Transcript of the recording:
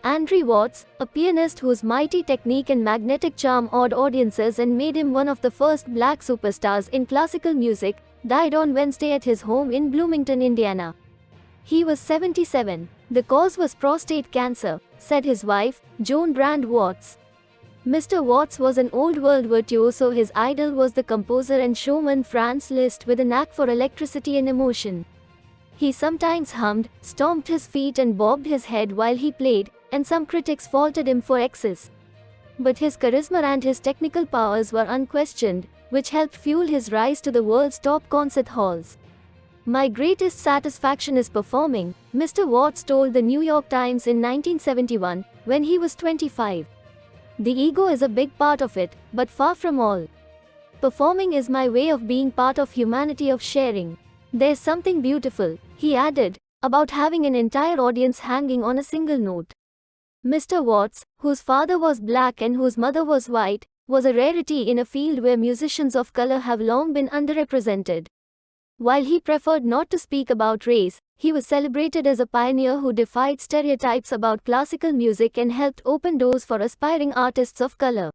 André Watts, a pianist whose mighty technique and magnetic charm awed audiences and made him one of the first black superstars in classical music, died on Wednesday at his home in Bloomington, Indiana. He was 77. The cause was prostate cancer, said his wife, Joan Brand Watts. Mr. Watts was an old world virtuoso. His idol was the composer and showman Franz Liszt, with a knack for electricity and emotion. He sometimes hummed, stomped his feet and bobbed his head while he played, and some critics faulted him for excess. But his charisma and his technical powers were unquestioned, which helped fuel his rise to the world's top concert halls. "My greatest satisfaction is performing," Mr. Watts told the New York Times in 1971, when he was 25. "The ego is a big part of it, but far from all. Performing is my way of being part of humanity, of sharing. There's something beautiful," he added, "about having an entire audience hanging on a single note." Mr. Watts, whose father was black and whose mother was white, was a rarity in a field where musicians of color have long been underrepresented. While he preferred not to speak about race, he was celebrated as a pioneer who defied stereotypes about classical music and helped open doors for aspiring artists of color.